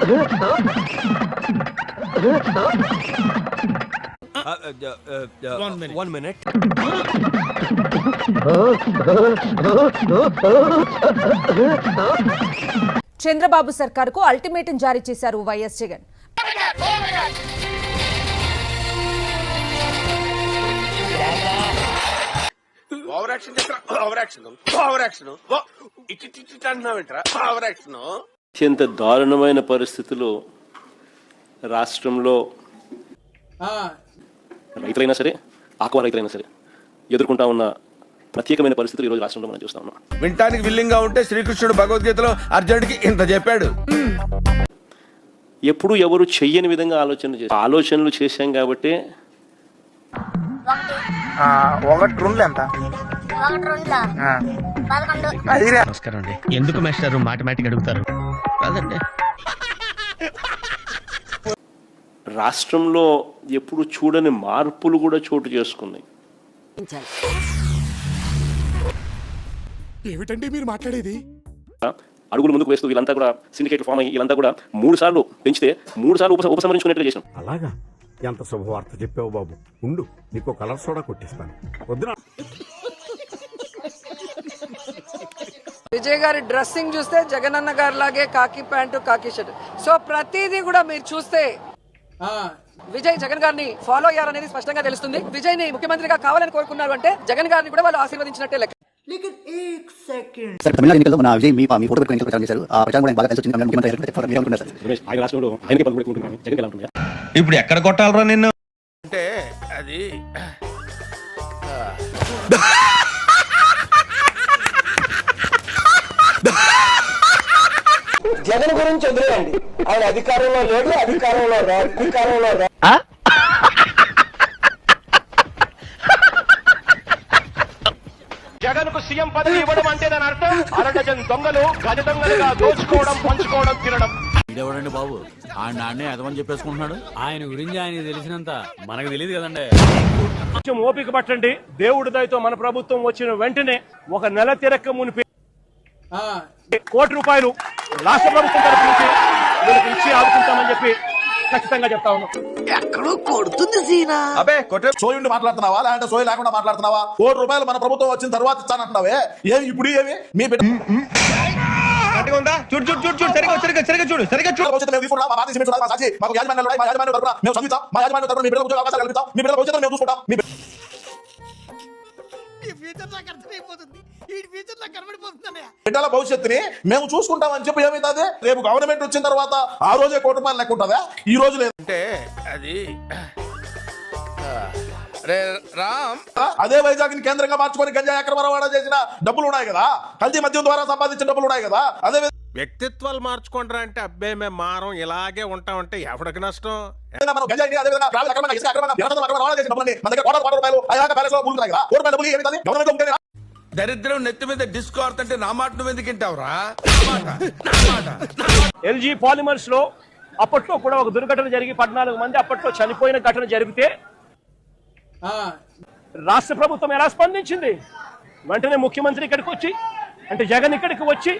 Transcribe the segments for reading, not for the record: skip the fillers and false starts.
1 minute. Chandrababu సర్కారుకు ultimatum జారీ చేశారు YS Jagan. అత్యంత దారుణమైన పరిస్థితులు రాష్ట్రంలో రైతులైనా సరే ఆక్వా రైతులైనా సరే ఎదుర్కొంటా ఉన్న ప్రత్యేకమైన పరిస్థితులు ఈరోజు రాష్ట్రంలో మనం చూస్తా ఉన్నాం. వినటానికి విల్లింగ్ గా ఉంటే శ్రీకృష్ణుడు భగవద్గీతలో అర్జునుడికి ఇంత చెప్పాడు. ఎప్పుడు ఎవరు చెయ్యని విధంగా ఆలోచనలు చేశాం కాబట్టి నమస్కారం అండి. ఎందుకు మాస్టర్ మాటమాటిక్ అడుగుతారు? రాష్ట్రంలో ఎప్పుడు చూడని మార్పులు కూడా చోటు చేసుకున్నాయి. ఏమిటండి మీరు మాట్లాడేది? అడుగులు ముందుకు వేస్తూ వీళ్ళంతా కూడా సిండికేట్ ఫామ్ అయ్యి వీళ్ళంతా కూడా 3 సార్లు పెంచితే 3 సార్లు ఉపసంహరించుకునేట్లు చేసాం. అలాగా? ఎంత శుభవార్త చెప్పావు బాబు. ఉండు, నీకు కలర్ సోడా కొట్టిస్తాను. వద్దునా? విజయ్ గారి డ్రెస్సింగ్ చూస్తే జగనన్న గారి లాగే కాకి ప్యాంటు కాకి షర్ట్. సో ప్రతిదీ కూడా మీరు చూస్తే విజయ్ జగన్ గారిని ఫాలో అయ్యారనేది స్పష్టంగా తెలుస్తుంది. విజయ్ ని ముఖ్యమంత్రిగా కావాలని కోరుకున్నారు అంటే జగన్ గారిని కూడా వాళ్ళు ఆశీర్వదించినట్టే లెక్క. సార్, తమిళనాడు ఎన్నికల్లో మన విజయ్ మీ ఫోటో పెట్టుకుని ప్రచారం చేశారు. ఆ ప్రచారం కూడా బాగా కలిసి వచ్చింది. ఇప్పుడు ఎక్కడ కొట్టాలరా నిన్ను? అంటే అది జగన్ గురించి వదిలేయండి. ఆయన అధికారంలో లేడు, అధికారంలో జగన్ కు సీఎం పదవి ఇవ్వడం అంటే దాని అర్థం అరడజన్ దొంగలు గజ దొంగలుగా దోచుకోవడం, పంచుకోవడం, తినడం. ఇదేవాడండి బాబు, ఆయన అన్నే అదమని చెప్పేసుకుంటున్నాడు. ఆయన గురించి ఆయన తెలిసినంత మనకు తెలియదు కదండి. కొంచెం ఓపిక పట్టండి. దేవుడి దయతో మన ప్రభుత్వం వచ్చిన వెంటనే 1 నెల తిరక్క మునిపి ₹1 కోటి రాష్ట్ర ప్రభుత్వం తరఫు నుంచి వీళ్ళకి ఇచ్చి ఆదుకుంటామని చెప్పి ఖచ్చితంగా చెప్తా ఉన్నాం. ఎక్కడో కొడుతుంది సీనా. అబే కొట్టే సోయుండి మాట్లాడుతున్నావా లేదంటే సోయి లేకుండా మాట్లాడుతున్నావా? ₹1 మన ప్రభుత్వం వచ్చిన తర్వాత ఇచ్చానంటున్నావే. ఏమి ఇప్పుడు ఏమి మీ బిడ్డల భవిష్యత్తుని మేము చూసుకుంటామని చెప్పి ఏమైతుంది? రేపు గవర్నమెంట్ వచ్చిన తర్వాత ఆ రోజే ₹1 లెక్క ఉంటుందా? ఈ రోజు లేదంటే అది అదే వైజాగ్ ని కేంద్రంగా మార్చుకొని గంజాయి అక్రమ రవాణా చేసిన డబ్బులు ఉన్నాయి కదా, కల్తీ మద్యం ద్వారా సంపాదించిన డబ్బులు ఉన్నాయి కదా. అదే వ్యక్తిత్వాలు మార్చుకుంటారా అంటే అబ్బే మేము మారం ఇలాగే ఉంటామంటే ఎవరికి నష్టం? దరిద్రం నెత్తి మీద డిస్కౌంట్ అంటే నా మాట నువ్వు ఎందుకు వింటావురా? ఎల్జీ పాలిమర్స్ లో అప్పట్లో కూడా ఒక దుర్ఘటన జరిగి 14 మంది అప్పట్లో చనిపోయిన ఘటన జరిగితే రాష్ట్ర ప్రభుత్వం ఎలా స్పందించింది? వెంటనే ముఖ్యమంత్రి ఇక్కడికి వచ్చి, అంటే జగన్ ఇక్కడికి వచ్చి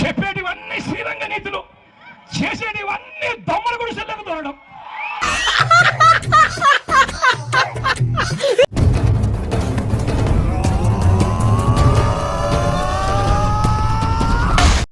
చెప్పేటివన్నీ శ్రీరంగ నీతులు, చేసేటివన్నీ దొమ్మల గుడిసె